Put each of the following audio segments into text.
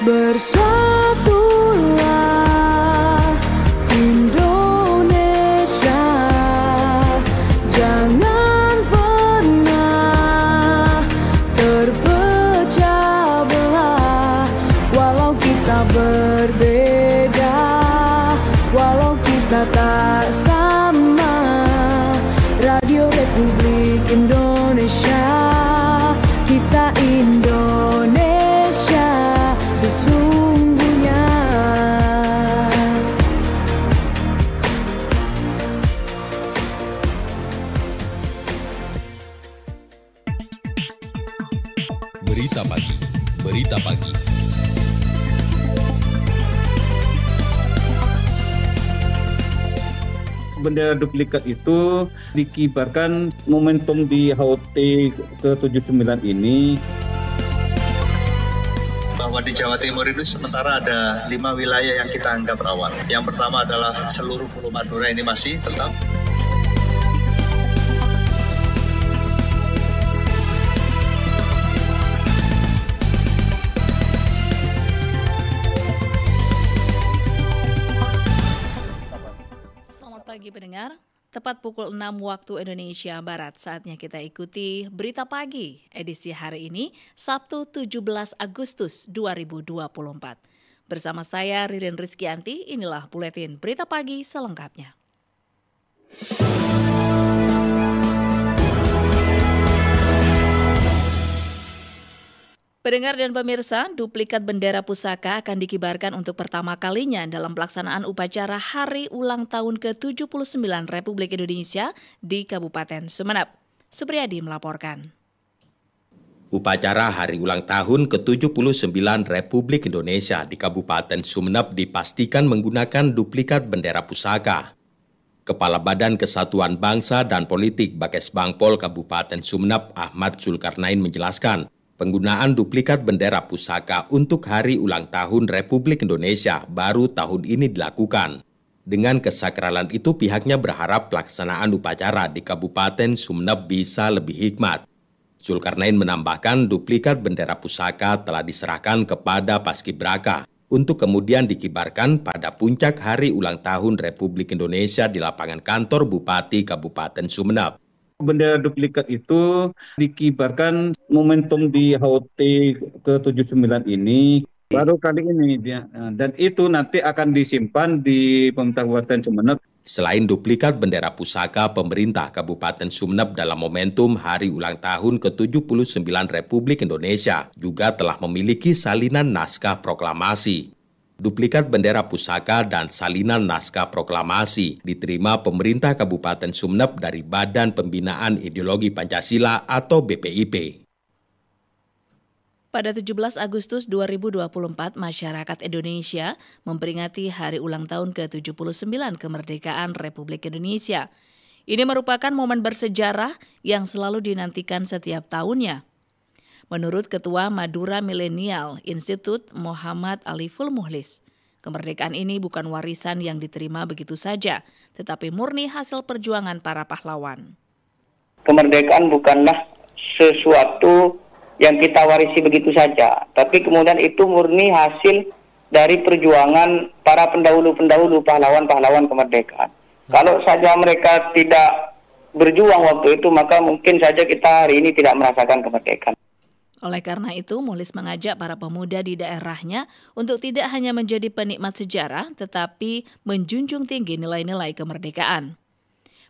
Bersatulah Indonesia, jangan pernah terpecah belah. Walau kita berbeda, walau kita tak sama, Radio Republik Indonesia, kita Indonesia sesungguhnya. Berita pagi, berita pagi. Bendera duplikat itu dikibarkan momentum di HOT ke-79 ini. Bahwa di Jawa Timur itu sementara ada 5 wilayah yang kita anggap rawan. Yang pertama adalah seluruh Pulau Madura ini masih tetap. Selamat pagi pendengar, tepat pukul 6 waktu Indonesia Barat, saatnya kita ikuti Berita Pagi edisi hari ini, Sabtu 17 Agustus 2024. Bersama saya Ririn Rizkyanti, inilah Buletin Berita Pagi selengkapnya. Pendengar dan pemirsa, duplikat bendera pusaka akan dikibarkan untuk pertama kalinya dalam pelaksanaan upacara Hari Ulang Tahun ke-79 Republik Indonesia di Kabupaten Sumeneb. Supriyadi melaporkan. Upacara Hari Ulang Tahun ke-79 Republik Indonesia di Kabupaten Sumeneb dipastikan menggunakan duplikat bendera pusaka. Kepala Badan Kesatuan Bangsa dan Politik Bakesbangpol Kabupaten Sumeneb Ahmad Zulkarnain menjelaskan, penggunaan duplikat bendera pusaka untuk Hari Ulang Tahun Republik Indonesia baru tahun ini dilakukan. Dengan kesakralan itu pihaknya berharap pelaksanaan upacara di Kabupaten Sumeneb bisa lebih hikmat. Zulkarnain menambahkan duplikat bendera pusaka telah diserahkan kepada Paskibraka untuk kemudian dikibarkan pada puncak Hari Ulang Tahun Republik Indonesia di lapangan kantor Bupati Kabupaten Sumeneb. Bendera duplikat itu dikibarkan momentum di HOT ke-79 ini baru kali ini dia, dan itu nanti akan disimpan di pemerintah Kabupaten Sumeneb. Selain duplikat bendera pusaka pemerintah Kabupaten Sumeneb dalam momentum Hari Ulang Tahun ke-79 Republik Indonesia juga telah memiliki salinan naskah proklamasi. Duplikat bendera pusaka dan salinan naskah proklamasi diterima pemerintah Kabupaten Sumeneb dari Badan Pembinaan Ideologi Pancasila atau BPIP. Pada 17 Agustus 2024, masyarakat Indonesia memperingati Hari Ulang Tahun ke-79 Kemerdekaan Republik Indonesia. Ini merupakan momen bersejarah yang selalu dinantikan setiap tahunnya. Menurut Ketua Madura Millennial Institute Muhammad Aliful Muhlis, kemerdekaan ini bukan warisan yang diterima begitu saja, tetapi murni hasil perjuangan para pahlawan. Kemerdekaan bukanlah sesuatu yang kita warisi begitu saja, tapi kemudian itu murni hasil dari perjuangan para pendahulu-pendahulu pahlawan-pahlawan kemerdekaan. Kalau saja mereka tidak berjuang waktu itu, maka mungkin saja kita hari ini tidak merasakan kemerdekaan. Oleh karena itu, Muhlis mengajak para pemuda di daerahnya untuk tidak hanya menjadi penikmat sejarah, tetapi menjunjung tinggi nilai-nilai kemerdekaan.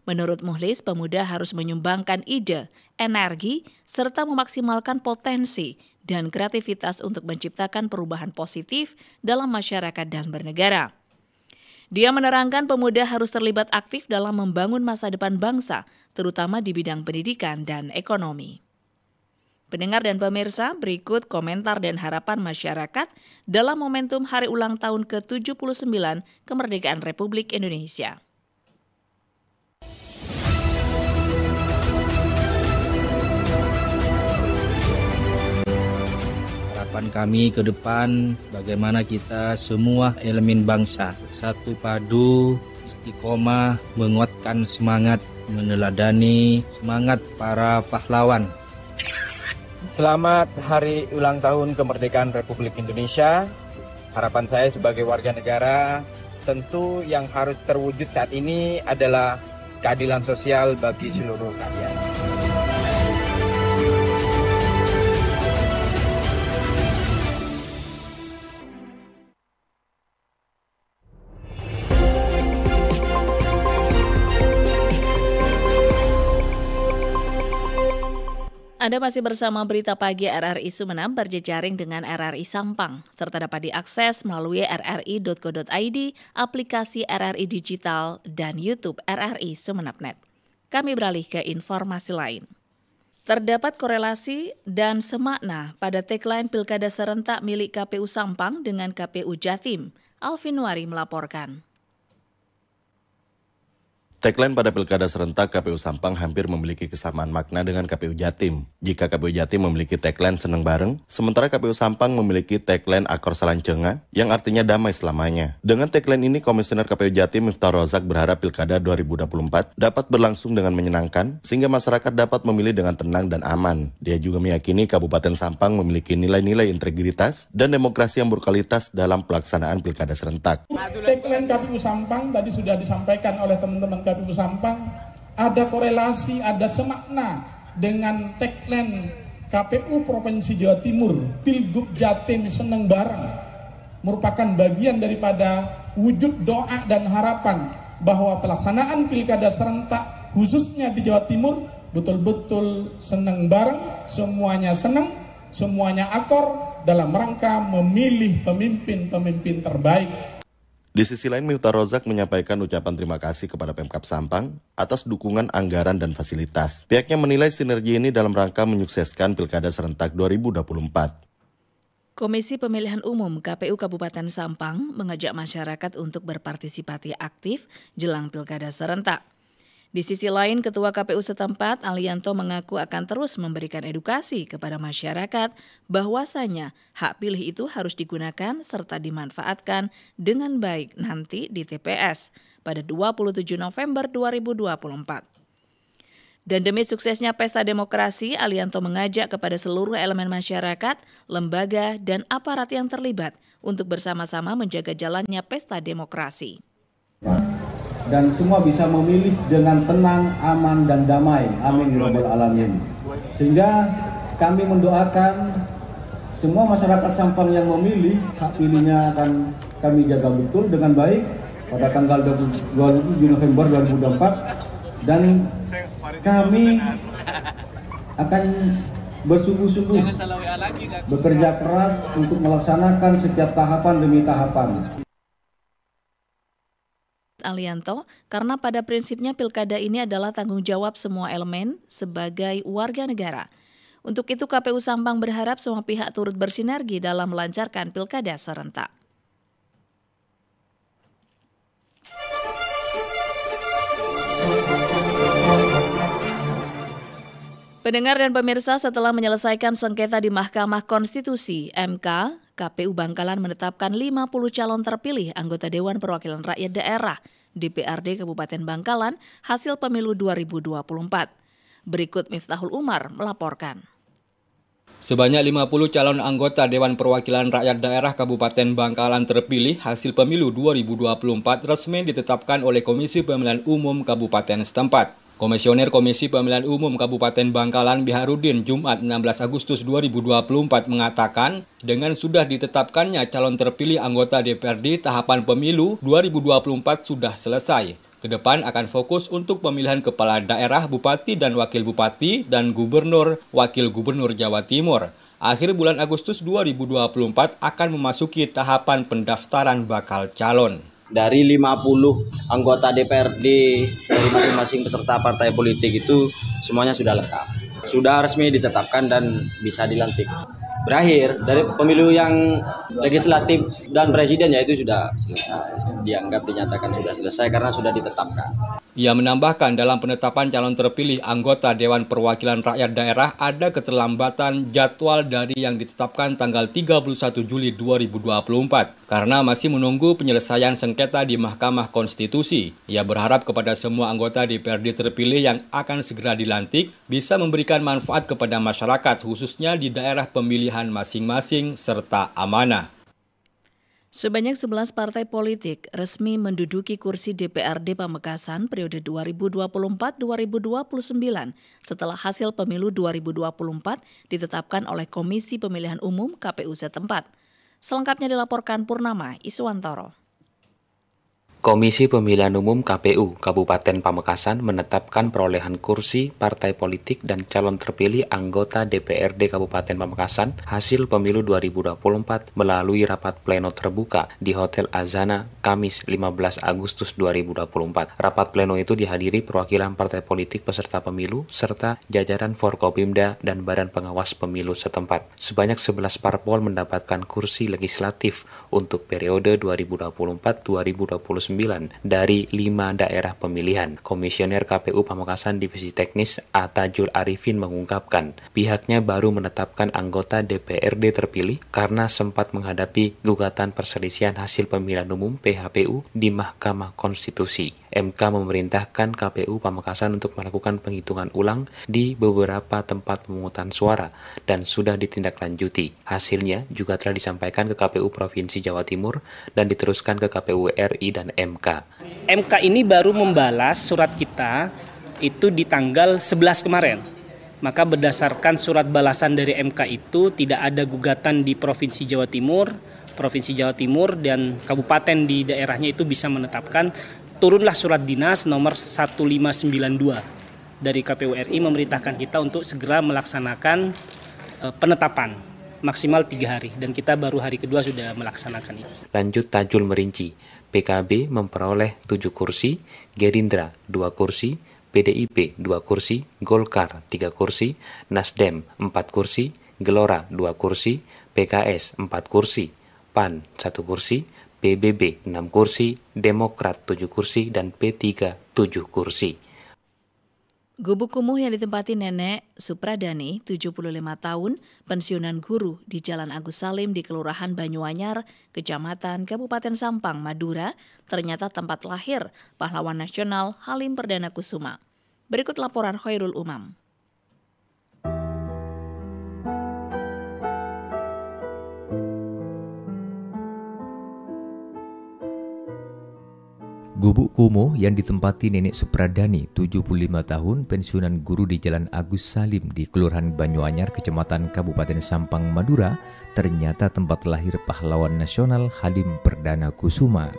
Menurut Muhlis, pemuda harus menyumbangkan ide, energi, serta memaksimalkan potensi dan kreativitas untuk menciptakan perubahan positif dalam masyarakat dan bernegara. Dia menerangkan pemuda harus terlibat aktif dalam membangun masa depan bangsa, terutama di bidang pendidikan dan ekonomi. Pendengar dan pemirsa, berikut komentar dan harapan masyarakat dalam momentum Hari Ulang Tahun ke-79 Kemerdekaan Republik Indonesia. Harapan kami ke depan bagaimana kita semua elemen bangsa satu padu, istiqomah, menguatkan semangat, meneladani semangat para pahlawan. Selamat Hari Ulang Tahun Kemerdekaan Republik Indonesia. Harapan saya sebagai warga negara, tentu yang harus terwujud saat ini adalah keadilan sosial bagi seluruh rakyat. Anda masih bersama Berita Pagi RRI Sumeneb berjejaring dengan RRI Sampang, serta dapat diakses melalui rri.co.id, aplikasi RRI Digital, dan YouTube RRI Sumeneb.net. Kami beralih ke informasi lain. Terdapat korelasi dan semakna pada tagline Pilkada Serentak milik KPU Sampang dengan KPU Jatim. Alvin Wari melaporkan. Tagline pada Pilkada Serentak KPU Sampang hampir memiliki kesamaan makna dengan KPU Jatim. Jika KPU Jatim memiliki tagline Seneng Bareng, sementara KPU Sampang memiliki tagline Akor Salancenga yang artinya damai selamanya. Dengan tagline ini, Komisioner KPU Jatim Miftah Rozak berharap Pilkada 2024 dapat berlangsung dengan menyenangkan sehingga masyarakat dapat memilih dengan tenang dan aman. Dia juga meyakini Kabupaten Sampang memiliki nilai-nilai integritas dan demokrasi yang berkualitas dalam pelaksanaan Pilkada Serentak. Tagline KPU Sampang tadi sudah disampaikan oleh teman-teman KPU Sampang, ada korelasi, ada semakna dengan tagline KPU Provinsi Jawa Timur, Pilgub Jatim Seneng Bareng, merupakan bagian daripada wujud doa dan harapan bahwa pelaksanaan Pilkada Serentak khususnya di Jawa Timur betul-betul seneng bareng, semuanya senang, semuanya akor dalam rangka memilih pemimpin-pemimpin terbaik. Di sisi lain, Miftah Rozak menyampaikan ucapan terima kasih kepada Pemkab Sampang atas dukungan anggaran dan fasilitas. Pihaknya menilai sinergi ini dalam rangka menyukseskan Pilkada Serentak 2024. Komisi Pemilihan Umum KPU Kabupaten Sampang mengajak masyarakat untuk berpartisipasi aktif jelang Pilkada Serentak. Di sisi lain, Ketua KPU setempat, Alianto, mengaku akan terus memberikan edukasi kepada masyarakat bahwasanya hak pilih itu harus digunakan serta dimanfaatkan dengan baik nanti di TPS pada 27 November 2024. Dan demi suksesnya Pesta Demokrasi, Alianto mengajak kepada seluruh elemen masyarakat, lembaga, dan aparat yang terlibat untuk bersama-sama menjaga jalannya Pesta Demokrasi. Dan semua bisa memilih dengan tenang, aman, dan damai. Amin ya rabbal alamin. Sehingga kami mendoakan semua masyarakat Sampang yang memilih, hak pilihnya akan kami jaga betul dengan baik pada tanggal 27 November 2024. Dan kami akan bersungguh-sungguh bekerja keras untuk melaksanakan setiap tahapan demi tahapan. Alianto, karena pada prinsipnya pilkada ini adalah tanggung jawab semua elemen sebagai warga negara. Untuk itu KPU Sampang berharap semua pihak turut bersinergi dalam melancarkan Pilkada Serentak. Pendengar dan pemirsa, setelah menyelesaikan sengketa di Mahkamah Konstitusi (MK), KPU Bangkalan menetapkan 50 calon terpilih anggota Dewan Perwakilan Rakyat Daerah DPRD Kabupaten Bangkalan hasil pemilu 2024. Berikut Miftahul Umar melaporkan. Sebanyak 50 calon anggota Dewan Perwakilan Rakyat Daerah Kabupaten Bangkalan terpilih hasil pemilu 2024 resmi ditetapkan oleh Komisi Pemilihan Umum Kabupaten setempat. Komisioner Komisi Pemilihan Umum Kabupaten Bangkalan Biharudin Jumat 16 Agustus 2024 mengatakan dengan sudah ditetapkannya calon terpilih anggota DPRD tahapan pemilu 2024 sudah selesai. Kedepan akan fokus untuk pemilihan kepala daerah, bupati dan wakil bupati dan gubernur, wakil gubernur Jawa Timur. Akhir bulan Agustus 2024 akan memasuki tahapan pendaftaran bakal calon. Dari 50 anggota DPRD dari masing-masing peserta partai politik itu semuanya sudah lengkap. Sudah resmi ditetapkan dan bisa dilantik. Berakhir dari pemilu yang legislatif dan presiden yaitu sudah selesai. Dianggap dinyatakan sudah selesai karena sudah ditetapkan. Ia menambahkan dalam penetapan calon terpilih anggota Dewan Perwakilan Rakyat Daerah ada keterlambatan jadwal dari yang ditetapkan tanggal 31 Juli 2024 karena masih menunggu penyelesaian sengketa di Mahkamah Konstitusi. Ia berharap kepada semua anggota DPRD terpilih yang akan segera dilantik bisa memberikan manfaat kepada masyarakat khususnya di daerah pemilihan masing-masing serta amanah. Sebanyak 11 partai politik resmi menduduki kursi DPRD Pamekasan periode 2024-2029 setelah hasil pemilu 2024 ditetapkan oleh Komisi Pemilihan Umum KPU setempat. Selengkapnya dilaporkan Purnama Iswantoro. Komisi Pemilihan Umum KPU Kabupaten Pamekasan menetapkan perolehan kursi, partai politik, dan calon terpilih anggota DPRD Kabupaten Pamekasan hasil pemilu 2024 melalui rapat pleno terbuka di Hotel Azana, Kamis 15 Agustus 2024. Rapat pleno itu dihadiri perwakilan partai politik peserta pemilu serta jajaran Forkopimda dan Badan Pengawas Pemilu setempat. Sebanyak 11 parpol mendapatkan kursi legislatif untuk periode 2024-2029 dari 5 daerah pemilihan. Komisioner KPU Pamekasan Divisi Teknis Atajul Arifin mengungkapkan, pihaknya baru menetapkan anggota DPRD terpilih karena sempat menghadapi gugatan perselisihan hasil pemilihan umum PHPU di Mahkamah Konstitusi. MK memerintahkan KPU Pamekasan untuk melakukan penghitungan ulang di beberapa tempat pemungutan suara dan sudah ditindaklanjuti. Hasilnya juga telah disampaikan ke KPU Provinsi Jawa Timur dan diteruskan ke KPU RI dan MK. MK ini baru membalas surat kita itu di tanggal 11 kemarin. Maka berdasarkan surat balasan dari MK itu tidak ada gugatan di Provinsi Jawa Timur dan kabupaten di daerahnya itu bisa menetapkan. Turunlah surat dinas nomor 1592 dari KPU RI memerintahkan kita untuk segera melaksanakan penetapan maksimal 3 hari dan kita baru hari kedua sudah melaksanakan itu. Lanjut Tajul merinci, PKB memperoleh 7 kursi, Gerindra 2 kursi, PDIP 2 kursi, Golkar 3 kursi, Nasdem 4 kursi, Gelora 2 kursi, PKS 4 kursi, PAN 1 kursi, PBB 6 kursi, Demokrat 7 kursi, dan P3 7 kursi. Gubuk kumuh yang ditempati Nenek Supradani, 75 tahun, pensiunan guru di Jalan Agus Salim di Kelurahan Banyuanyar, Kecamatan Kabupaten Sampang, Madura, ternyata tempat lahir pahlawan nasional Halim Perdana Kusuma. Berikut laporan Khairul Umam. Gubuk kumuh yang ditempati Nenek Supradani, 75 tahun, pensiunan guru di Jalan Agus Salim di Kelurahan Banyuanyar, Kecamatan Kabupaten Sampang, Madura, ternyata tempat lahir pahlawan nasional Halim Perdana Kusuma.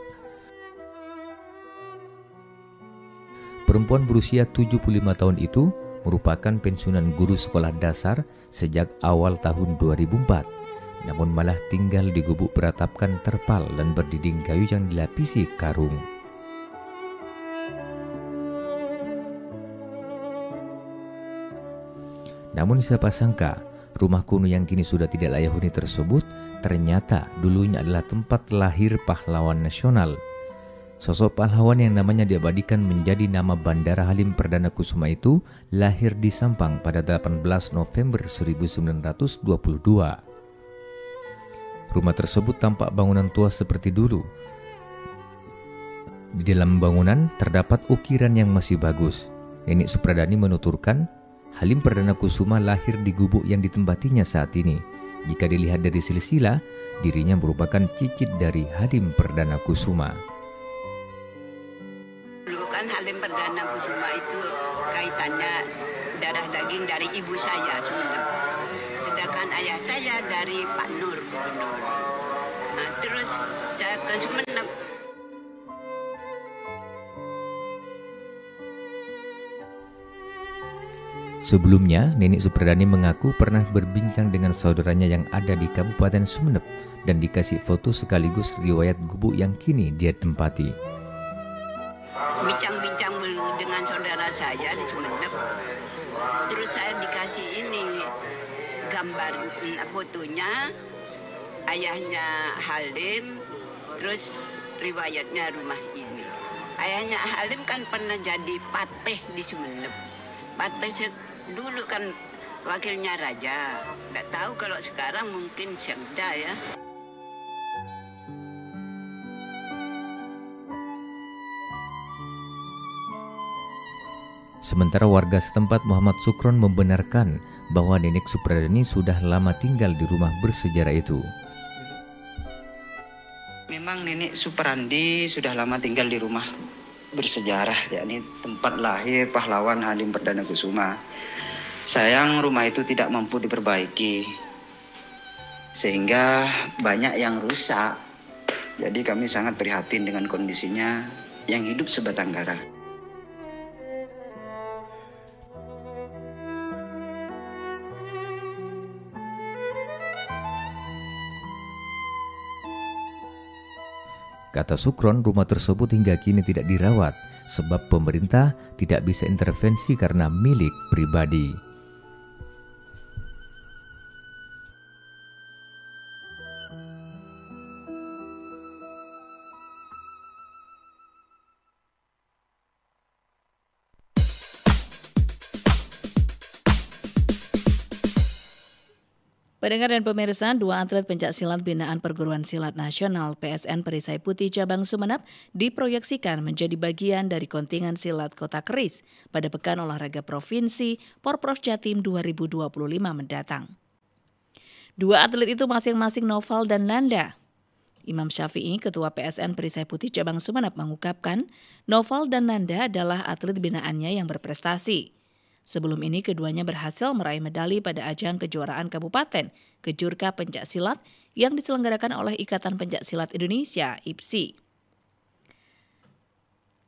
Perempuan berusia 75 tahun itu merupakan pensiunan guru sekolah dasar sejak awal tahun 2004. Namun malah tinggal di gubuk beratapkan terpal dan berdinding kayu yang dilapisi karung. Namun siapa sangka, rumah kuno yang kini sudah tidak layak huni tersebut ternyata dulunya adalah tempat lahir pahlawan nasional. Sosok pahlawan yang namanya diabadikan menjadi nama Bandara Halim Perdana Kusuma itu lahir di Sampang pada 18 November 1922. Rumah tersebut tampak bangunan tua seperti dulu. Di dalam bangunan terdapat ukiran yang masih bagus. Nenek Supradani menuturkan, Halim Perdana Kusuma lahir di gubuk yang ditempatinya saat ini. Jika dilihat dari silsilah, dirinya merupakan cicit dari Halim Perdana Kusuma. Dulu kan Halim Perdana Kusuma itu kaitannya darah daging dari ibu saya Sumenep. Sedangkan ayah saya dari Pak Nur, gubernur. Nah, terus saya ke Sumenep. Sebelumnya, Nenek Supradani mengaku pernah berbincang dengan saudaranya yang ada di Kabupaten Sumenep dan dikasih foto sekaligus riwayat gubuk yang kini dia tempati. Bincang-bincang dengan saudara saya di Sumenep, terus saya dikasih ini gambar fotonya ayahnya Halim, terus riwayatnya rumah ini. Ayahnya Halim kan pernah jadi pateh di Sumenep. Pateh dulu kan wakilnya raja. Nggak tahu kalau sekarang mungkin sekda ya. Sementara warga setempat Muhammad Sukron membenarkan bahwa Nenek Supradani sudah lama tinggal di rumah bersejarah itu. Memang Nenek Suparandi sudah lama tinggal di rumah bersejarah, yakni tempat lahir pahlawan Halim Perdana Kusuma. Sayang rumah itu tidak mampu diperbaiki, sehingga banyak yang rusak. Jadi kami sangat prihatin dengan kondisinya yang hidup sebatang kara. Kata Sukron, rumah tersebut hingga kini tidak dirawat sebab pemerintah tidak bisa intervensi karena milik pribadi. Pendengar dan pemirsa, 2 atlet pencaksilat binaan Perguruan Silat Nasional PSN Perisai Putih Cabang Sumeneb diproyeksikan menjadi bagian dari kontingen silat Kota Keris pada Pekan Olahraga Provinsi Porprov Jatim 2025 mendatang. 2 atlet itu masing-masing Noval dan Nanda. Imam Syafi'i, Ketua PSN Perisai Putih Cabang Sumeneb mengungkapkan, Noval dan Nanda adalah atlet binaannya yang berprestasi. Sebelum ini keduanya berhasil meraih medali pada ajang kejuaraan kabupaten Kejurka Pencaksilat yang diselenggarakan oleh Ikatan Pencaksilat Indonesia (IPSI).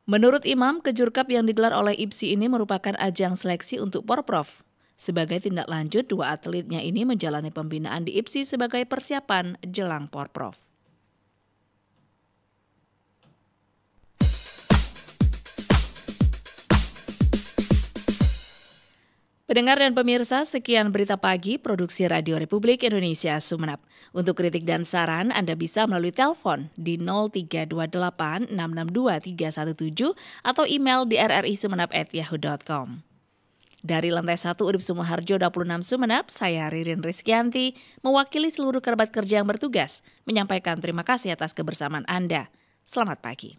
Menurut Imam, Kejurkap yang digelar oleh IPSI ini merupakan ajang seleksi untuk Porprov. Sebagai tindak lanjut, 2 atletnya ini menjalani pembinaan di IPSI sebagai persiapan jelang Porprov. Pendengar dan pemirsa, sekian berita pagi produksi Radio Republik Indonesia Sumeneb. Untuk kritik dan saran, Anda bisa melalui telepon di 0328 662 317 atau email di rrisumeneb@yahoo.com. Dari lantai 1 Urip Sumoharjo 26 Sumeneb, saya Ririn Rizkyanti mewakili seluruh kerabat kerja yang bertugas menyampaikan terima kasih atas kebersamaan Anda. Selamat pagi.